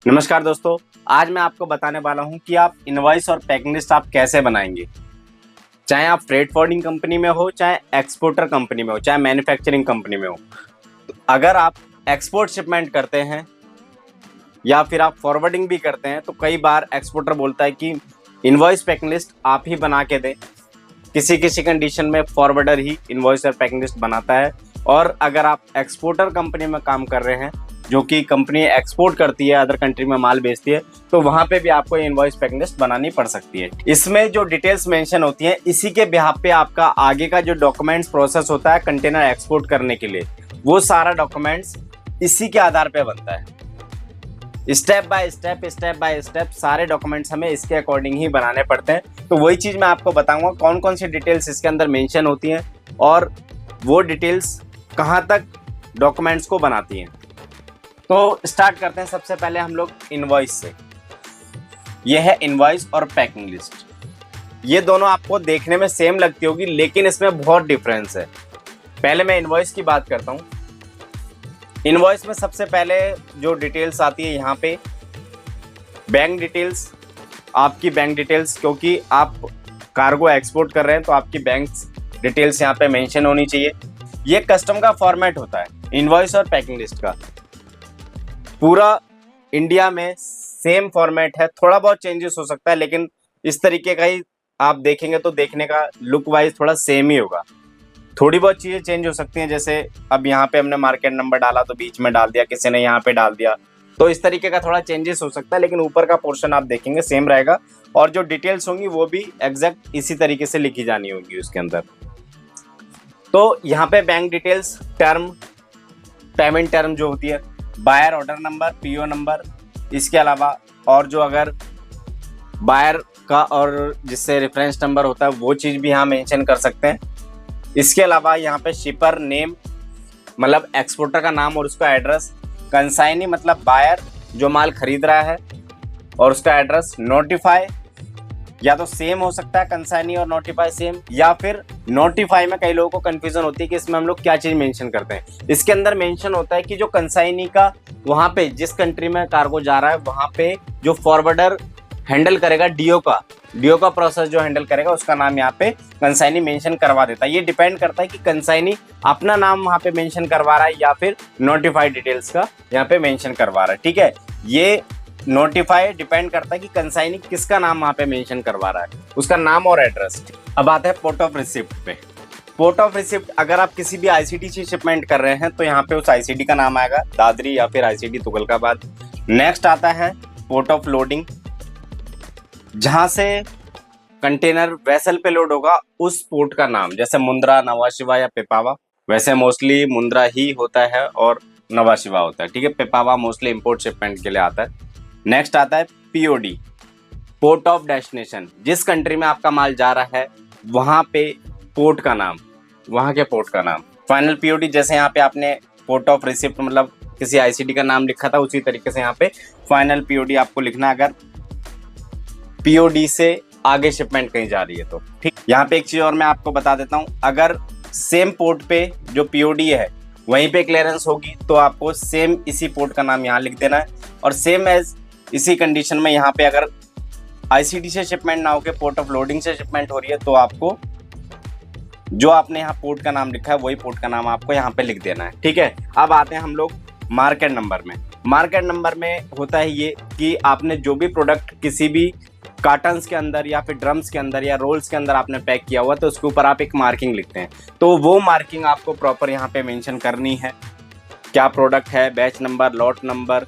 नमस्कार दोस्तों। आज मैं आपको बताने वाला हूं कि आप इनवॉइस और पैकिंग लिस्ट आप कैसे बनाएंगे। चाहे आप फ्रेट फॉरवर्डिंग कंपनी में हो, चाहे एक्सपोर्टर कंपनी में हो, चाहे मैन्युफैक्चरिंग कंपनी में हो। तो अगर आप एक्सपोर्ट शिपमेंट करते हैं या फिर आप फॉरवर्डिंग भी करते हैं तो कई बार एक्सपोर्टर बोलता है कि इनवॉइस पैकिंग लिस्ट आप ही बना के दें। किसी किसी कंडीशन में फॉरवर्डर ही इनवॉइस और पैकिंग लिस्ट बनाता है। और अगर आप एक्सपोर्टर कंपनी में काम कर रहे हैं, जो कि कंपनी एक्सपोर्ट करती है, अदर कंट्री में माल बेचती है, तो वहां पे भी आपको इनवॉइस पैकिंग लिस्ट बनानी पड़ सकती है। इसमें जो डिटेल्स मेंशन होती हैं, इसी के बिहाफ पे आपका आगे का जो डॉक्यूमेंट्स प्रोसेस होता है कंटेनर एक्सपोर्ट करने के लिए, वो सारा डॉक्यूमेंट्स इसी के आधार पे बनता है। स्टेप बाय स्टेप सारे डॉक्यूमेंट्स हमें इसके अकॉर्डिंग ही बनाने पड़ते हैं। तो वही चीज़ मैं आपको बताऊंगा कौन कौन सी डिटेल्स इसके अंदर मेंशन होती हैं और वो डिटेल्स कहाँ तक डॉक्यूमेंट्स को बनाती हैं। तो स्टार्ट करते हैं सबसे पहले हम लोग इनवॉइस से। ये है इनवॉइस और पैकिंग लिस्ट। ये दोनों आपको देखने में सेम लगती होगी, लेकिन इसमें बहुत डिफरेंस है। पहले मैं इनवॉइस की बात करता हूँ। इनवॉइस में सबसे पहले जो डिटेल्स आती है यहाँ पे बैंक डिटेल्स, आपकी बैंक डिटेल्स, क्योंकि आप कार्गो एक्सपोर्ट कर रहे हैं तो आपकी बैंक डिटेल्स यहाँ पे मेंशन होनी चाहिए। ये कस्टम का फॉर्मेट होता है इनवॉइस और पैकिंग लिस्ट का। पूरा इंडिया में सेम फॉर्मेट है, थोड़ा बहुत चेंजेस हो सकता है, लेकिन इस तरीके का ही आप देखेंगे तो देखने का लुक वाइज थोड़ा सेम ही होगा। थोड़ी बहुत चीज़ें चेंज हो सकती हैं, जैसे अब यहाँ पे हमने मार्केट नंबर डाला तो बीच में डाल दिया, किसी ने यहाँ पे डाल दिया, तो इस तरीके का थोड़ा चेंजेस हो सकता है, लेकिन ऊपर का पोर्शन आप देखेंगे सेम रहेगा। और जो डिटेल्स होंगी वो भी एग्जैक्ट इसी तरीके से लिखी जानी होगी उसके अंदर। तो यहाँ पे bank details, term, payment term जो होती है, buyer order number, PO number, इसके अलावा और जो अगर बायर का और जिससे रेफरेंस नंबर होता है वो चीज़ भी यहाँ मेंशन कर सकते हैं। इसके अलावा यहाँ पे शिपर नेम, मतलब एक्सपोर्टर का नाम और उसका एड्रेस, कंसाइनी मतलब बायर जो माल खरीद रहा है और उसका एड्रेस, नोटिफाई या तो सेम हो सकता है कंसाइनी और नोटिफाई सेम, या फिर नोटिफाई में कई लोगों को कंफ्यूजन होती है कि इसमें हम लोग क्या चीज़ मेंशन करते हैं। इसके अंदर मेंशन होता है कि जो कंसाइनी का वहाँ पे जिस कंट्री में कार्गो जा रहा है वहाँ पे जो फॉरवर्डर हैंडल करेगा, डीओ का प्रोसेस जो हैंडल करेगा, उसका नाम यहाँ पे कंसाइनी मेंशन करवा देता है। ये डिपेंड करता है कि कंसाइनी अपना नाम वहाँ पे मेंशन करवा रहा है या फिर नोटिफाइड डिटेल्स का यहाँ पे मेंशन करवा रहा है। ठीक है, ये नोटिफाई डिपेंड करता है कि कंसाइनी किसका नाम वहाँ पे मेंशन करवा रहा है, उसका नाम और एड्रेस। अब आते हैं पोर्ट ऑफ रिसिप्ट पे। पोर्ट ऑफ रिसिप्ट, अगर आप किसी भी आईसीडी से शिपमेंट कर रहे हैं तो यहाँ पे उस आईसीडी का नाम आएगा, दादरी या फिर आईसीडी तुगलकाबाद। नेक्स्ट आता है पोर्ट ऑफ लोडिंग, जहां से कंटेनर वेसल पे लोड होगा उस पोर्ट का नाम, जैसे मुंद्रा, नवा शिवा या पिपावा। वैसे मोस्टली मुंद्रा ही होता है और नवा शिवा होता है। ठीक है, पिपावा मोस्टली इंपोर्ट शिपमेंट के लिए आता है। नेक्स्ट आता है पीओडी, पोर्ट ऑफ डेस्टिनेशन, जिस कंट्री में आपका माल जा रहा है वहां पे पोर्ट का नाम, वहां के पोर्ट का नाम। फाइनल पीओडी, जैसे यहाँ पे आपने पोर्ट ऑफ रिसिप्ट मतलब किसी आईसीडी का नाम लिखा था, उसी तरीके से यहाँ पे फाइनल पीओडी आपको लिखना, अगर पीओडी से आगे शिपमेंट कहीं जा रही है तो। ठीक, यहाँ पे एक चीज और मैं आपको बता देता हूँ, अगर सेम पोर्ट पे जो पीओडी है वहीं पे क्लियरेंस होगी तो आपको सेम इसी पोर्ट का नाम यहाँ लिख देना है। और सेम एज इसी कंडीशन में यहाँ पे अगर आईसीडी से शिपमेंट ना होकर पोर्ट ऑफ लोडिंग से शिपमेंट हो रही है तो आपको जो आपने यहाँ पोर्ट का नाम लिखा है वही पोर्ट का नाम आपको यहाँ पे लिख देना है। ठीक है, अब आते हैं हम लोग मार्केट नंबर में। मार्केट नंबर में होता है ये कि आपने जो भी प्रोडक्ट किसी भी कार्टन्स के अंदर या फिर ड्रम्स के अंदर या रोल्स के अंदर आपने पैक किया हुआ तो उसके ऊपर आप एक मार्किंग लिखते हैं, तो वो मार्किंग आपको प्रॉपर यहाँ पे मेंशन करनी है। क्या प्रोडक्ट है, बैच नंबर, लॉट नंबर,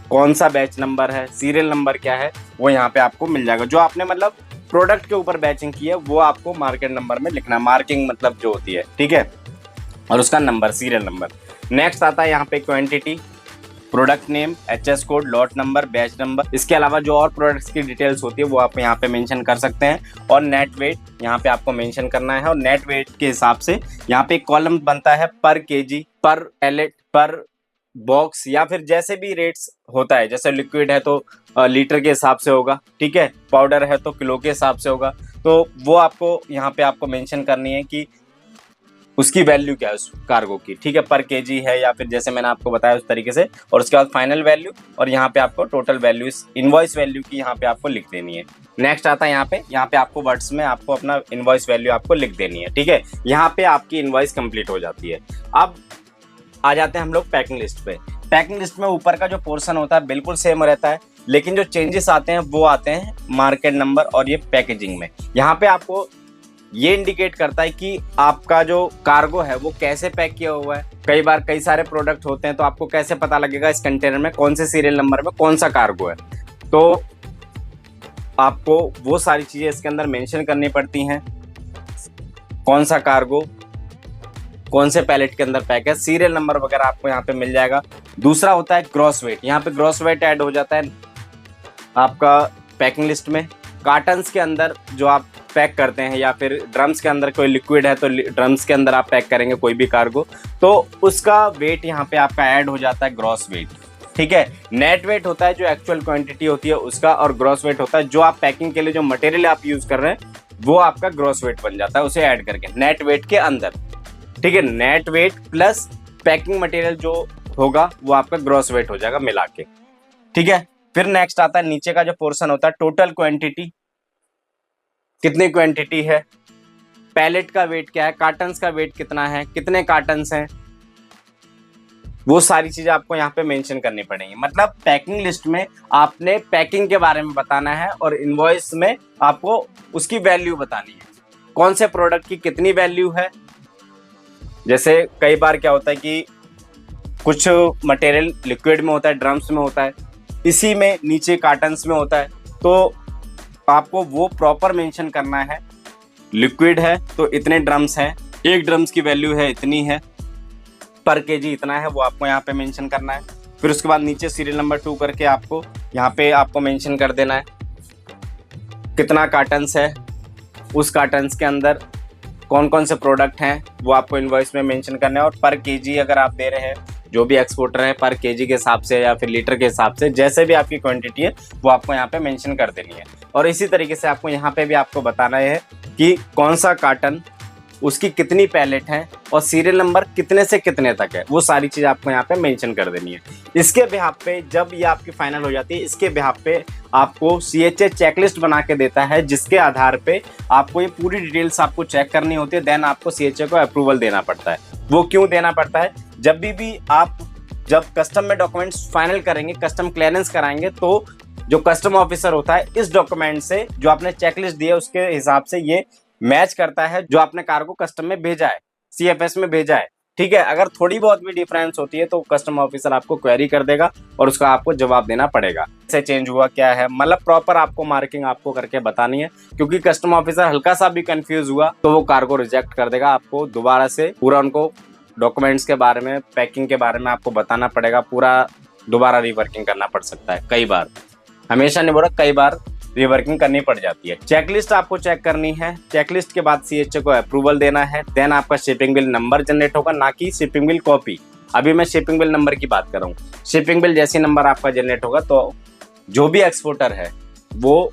कौन सा बैच नंबर है, सीरियल नंबर क्या है, वो यहाँ पे आपको मिल जाएगा। जो आपने मतलब प्रोडक्ट के ऊपर बैचिंग की है वो आपको मार्केट नंबर में लिखना है। मार्किंग मतलब जो होती है, ठीक है, और उसका नंबर, सीरियल नंबर। नेक्स्ट आता है यहाँ पे quantity, product name, HS code, lot number, batch number. इसके अलावा जो और प्रोडक्ट्स की डिटेल्स होती है वो आप यहाँ पे मेंशन कर सकते हैं। और नेट वेट यहाँ पे आपको मेंशन करना है, और नेट वेट के हिसाब से यहाँ पे एक कॉलम बनता है पर केजी, पर पैलेट, पर बॉक्स, या फिर जैसे भी रेट्स होता है। जैसे लिक्विड है तो लीटर के हिसाब से होगा, ठीक है, पाउडर है तो किलो के हिसाब से होगा। तो वो आपको यहाँ पे आपको मेंशन करनी है कि उसकी वैल्यू क्या है उस कार्गो की, ठीक है, पर केजी है या फिर जैसे मैंने आपको बताया उस तरीके से। और उसके बाद फाइनल वैल्यू और यहाँ पे आपको टोटल वैल्यू इस इनवॉइस वैल्यू की यहाँ पे आपको लिख देनी है। नेक्स्ट आता है यहाँ पे आपको वर्ड्स में आपको अपना इनवॉइस वैल्यू आपको लिख देनी है, ठीक है। यहाँ पे आपकी इनवॉइस कंप्लीट हो जाती है। अब आ जाते हैं हम लोग पैकिंग लिस्ट पे। पैकिंग लिस्ट में ऊपर का जो पोर्शन होता है बिल्कुल सेम रहता है, लेकिन जो चेंजेस आते हैं वो आते हैं मार्केट नंबर और ये पैकेजिंग में। यहाँ पे आपको ये इंडिकेट करता है कि आपका जो कार्गो है वो कैसे पैक किया हुआ है। कई बार कई सारे प्रोडक्ट होते हैं तो आपको कैसे पता लगेगा इस कंटेनर में कौन से सीरियल नंबर में कौन सा कार्गो है। तो आपको वो सारी चीजें इसके अंदर मेंशन करनी पड़ती हैं, कौन सा कार्गो कौन से पैलेट के अंदर पैक है, सीरियल नंबर वगैरह आपको यहाँ पे मिल जाएगा। दूसरा होता है ग्रॉस वेट। यहाँ पे ग्रॉस वेट ऐड हो जाता है आपका पैकिंग लिस्ट में। कार्टन्स के अंदर जो आप पैक करते हैं या फिर ड्रम्स के अंदर कोई लिक्विड है तो ड्रम्स के अंदर आप पैक करेंगे कोई भी कार्गो, तो उसका वेट यहाँ पे आपका ऐड हो जाता है ग्रॉस वेट, ठीक है। नेट वेट होता है जो एक्चुअल क्वांटिटी होती है उसका, और ग्रॉस वेट होता है जो आप पैकिंग के लिए जो मटेरियल आप यूज कर रहे हैं वो आपका ग्रॉस वेट बन जाता है उसे ऐड करके नेट वेट के अंदर, ठीक है। Net weight plus packing material जो होगा वो आपका ग्रॉस वेट हो जाएगा मिला के, ठीक है। फिर नेक्स्ट आता है नीचे का जो पोर्शन होता है टोटल क्वांटिटी, कितनी क्वांटिटी है, पैलेट का वेट क्या है, कार्टन्स का वेट कितना है, कितने कार्टन्स हैं, वो सारी चीजें आपको यहाँ पे मेंशन करनी पड़ेंगी। मतलब पैकिंग लिस्ट में आपने पैकिंग के बारे में बताना है और इनवॉइस में आपको उसकी वैल्यू बतानी है, कौन से प्रोडक्ट की कितनी वैल्यू है। जैसे कई बार क्या होता है कि कुछ मटेरियल लिक्विड में होता है, ड्रम्स में होता है, इसी में नीचे कार्टन्स में होता है, तो आपको वो प्रॉपर मेंशन करना है। लिक्विड है तो इतने ड्रम्स हैं, एक ड्रम्स की वैल्यू है इतनी है, पर केजी इतना है, वो आपको यहाँ पे मेंशन करना है। फिर उसके बाद नीचे सीरियल नंबर 2 करके आपको यहाँ पे आपको मेंशन कर देना है कितना कार्टन्स है, उस कार्टन्स के अंदर कौन कौन से प्रोडक्ट हैं वो आपको इनवॉइस में मेंशन करना है। और पर केजी अगर आप दे रहे हैं, जो भी एक्सपोर्टर है पर केजी के हिसाब से या फिर लीटर के हिसाब से जैसे भी आपकी क्वांटिटी है वो आपको यहाँ पे मेंशन कर देनी है। और इसी तरीके से आपको यहाँ पे भी आपको बताना है कि कौन सा कार्टन, उसकी कितनी पैलेट है और सीरियल नंबर कितने से कितने तक है, वो सारी चीज़ आपको यहाँ पे मेंशन कर देनी है। इसके बिहाफ पे जब ये आपकी फाइनल हो जाती है, इसके बिहाफ पे आपको CHA चेकलिस्ट बना के देता है, जिसके आधार पे आपको ये पूरी डिटेल्स आपको चेक करनी होती है। देन आपको CHA को अप्रूवल देना पड़ता है। वो क्यों देना पड़ता है? जब भी आप जब कस्टम में डॉक्यूमेंट्स फाइनल करेंगे, कस्टम क्लियरेंस कराएंगे, तो जो कस्टम ऑफिसर होता है इस डॉक्यूमेंट से जो आपने चेकलिस्ट दी है उसके हिसाब से ये मैच करता है जो आपने कार्गो कस्टम में भेजा है, CFS में भेजा है, ठीक है। अगर थोड़ी बहुत भी डिफरेंस होती है तो कस्टम ऑफिसर आपको क्वेरी कर देगा और उसका आपको जवाब देना पड़ेगा, कैसे चेंज हुआ क्या है, मतलब प्रॉपर आपको मार्किंग आपको करके बतानी है। क्योंकि कस्टम ऑफिसर हल्का सा भी कंफ्यूज हुआ तो वो कार्गो रिजेक्ट कर देगा। आपको दोबारा से पूरा उनको डॉक्यूमेंट्स के बारे में, पैकिंग के बारे में आपको बताना पड़ेगा, पूरा दोबारा रिवर्किंग करना पड़ सकता है। कई बार, हमेशा नहीं बोला, कई बार रिवर्किंग करनी पड़ जाती है। चेकलिस्ट आपको चेक करनी है, चेकलिस्ट के बाद CHA को अप्रूवल देना है। देन आपका शिपिंग बिल नंबर जनरेट होगा, ना कि शिपिंग बिल कॉपी। अभी मैं शिपिंग बिल नंबर की बात कर रहा हूँ। शिपिंग बिल जैसे नंबर आपका जनरेट होगा तो जो भी एक्सपोर्टर है वो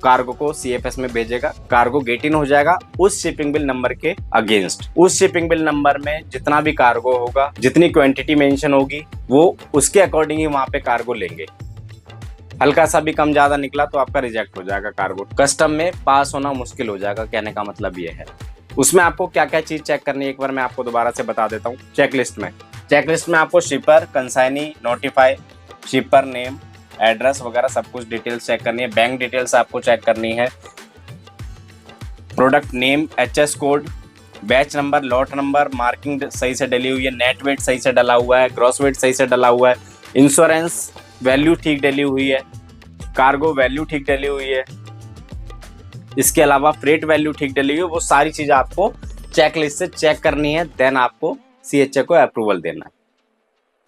कार्गो को CFS में भेजेगा, कार्गो गेट इन हो जाएगा उस शिपिंग बिल नंबर के अगेंस्ट। उस शिपिंग बिल नंबर में जितना भी कार्गो होगा, जितनी क्वांटिटी मेंशन होगी, वो उसके अकॉर्डिंग ही वहां पे कार्गो लेंगे। हल्का सा भी कम ज्यादा निकला तो आपका रिजेक्ट हो जाएगा कार्गो, कस्टम में पास होना मुश्किल हो जाएगा। कहने का मतलब ये है। उसमें आपको क्या क्या चीज चेक करनी है एक बार मैं आपको दोबारा से बता देता हूँ। चेकलिस्ट में आपको शिपर, कंसाइनी, नोटिफाई, शिपर नेम, एड्रेस वगैरह सब कुछ डिटेल्स चेक करनी है। बैंक डिटेल्स आपको चेक करनी है, product name, HS code, batch number, lot number, marking सही से डली हुई है, नेट वेट सही से डला हुआ है, ग्रॉस वेट सही से डला हुआ है, इंश्योरेंस वैल्यू ठीक डली हुई है, कार्गो वैल्यू ठीक डली हुई है, इसके अलावा फ्रेट वैल्यू ठीक डली हुई है। वो सारी चीज़ आपको चेकलिस्ट से चेक करनी है। देन आपको CHA को अप्रूवल देना है,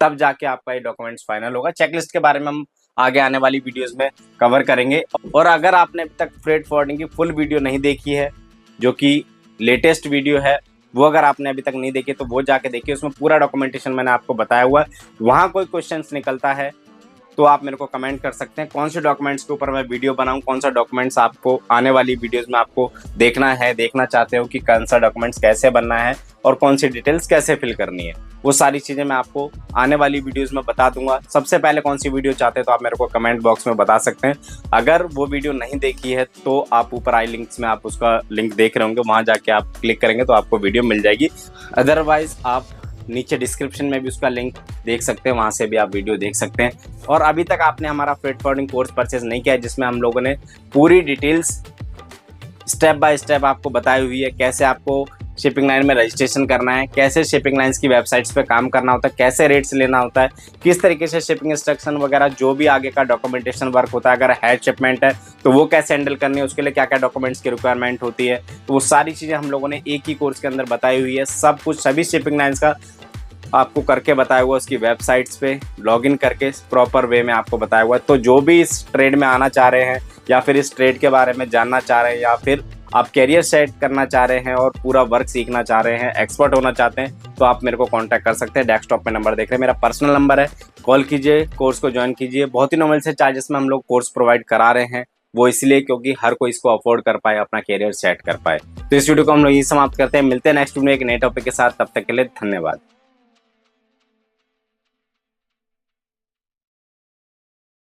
तब जाके आपका ये डॉक्यूमेंट्स फाइनल होगा। चेकलिस्ट के बारे में हम आगे आने वाली वीडियोस में कवर करेंगे। और अगर आपने अभी तक फ्रेट फॉरवर्डिंग की फुल वीडियो नहीं देखी है, जो कि लेटेस्ट वीडियो है, वो अगर आपने अभी तक नहीं देखी तो वो जाके देखिए। उसमें पूरा डॉक्यूमेंटेशन मैंने आपको बताया हुआ है। वहाँ कोई क्वेश्चंस निकलता है तो आप मेरे को कमेंट कर सकते हैं कौन से डॉक्यूमेंट्स के ऊपर मैं वीडियो बनाऊं, कौन सा डॉक्यूमेंट्स आपको आने वाली वीडियोस में आपको देखना चाहते हो कि कौन सा डॉक्यूमेंट्स कैसे बनना है और कौन सी डिटेल्स कैसे फिल करनी है। वो सारी चीज़ें मैं आपको आने वाली वीडियोस में बता दूंगा। सबसे पहले कौन सी वीडियो चाहते हैं तो आप मेरे को कमेंट बॉक्स में बता सकते हैं। अगर वो वीडियो नहीं देखी है तो आप ऊपर आई लिंक्स में आप उसका लिंक देख रहे होंगे, वहाँ जाके आप क्लिक करेंगे तो आपको वीडियो मिल जाएगी। अदरवाइज आप नीचे डिस्क्रिप्शन में भी उसका लिंक देख सकते हैं, वहाँ से भी आप वीडियो देख सकते हैं। और अभी तक आपने हमारा फ्रेट फॉरवर्डिंग कोर्स परचेज नहीं किया है, जिसमें हम लोगों ने पूरी डिटेल्स स्टेप बाय स्टेप आपको बताई हुई है, कैसे आपको शिपिंग लाइन में रजिस्ट्रेशन करना है, कैसे शिपिंग लाइंस की वेबसाइट्स पे काम करना होता है, कैसे रेट्स लेना होता है, किस तरीके से शिपिंग इंस्ट्रक्शन वगैरह जो भी आगे का डॉक्यूमेंटेशन वर्क होता है, अगर हेड शिपमेंट है तो वो कैसे हैंडल करनी है, उसके लिए क्या क्या डॉक्यूमेंट्स की रिक्वायरमेंट होती है, तो वो सारी चीज़ें हम लोगों ने एक ही कोर्स के अंदर बताई हुई है। सब कुछ सभी शिपिंग लाइंस का आपको करके बताया हुआ, उसकी वेबसाइट्स पे लॉगिन करके प्रॉपर वे में आपको बताया हुआ है। तो जो भी इस ट्रेड में आना चाह रहे हैं या फिर इस ट्रेड के बारे में जानना चाह रहे हैं या फिर आप कैरियर सेट करना चाह रहे हैं और पूरा वर्क सीखना चाह रहे हैं, एक्सपर्ट होना चाहते हैं, तो आप मेरे को कांटेक्ट कर सकते हैं। डेस्कटॉप पे नंबर देख रहे हैं, मेरा पर्सनल नंबर है, कॉल कीजिए, कोर्स को ज्वाइन कीजिए। बहुत ही नॉर्मल से चार्जेस में हम लोग कोर्स प्रोवाइड करा रहे हैं, वो इसलिए क्योंकि हर कोई इसको अफोर्ड कर पाए, अपना कैरियर सेट कर पाए। तो इस वीडियो को हम लोग यही समाप्त करते हैं, मिलते हैं नेक्स्ट वीडियो में एक नए टॉपिक के साथ। तब तक के लिए धन्यवाद।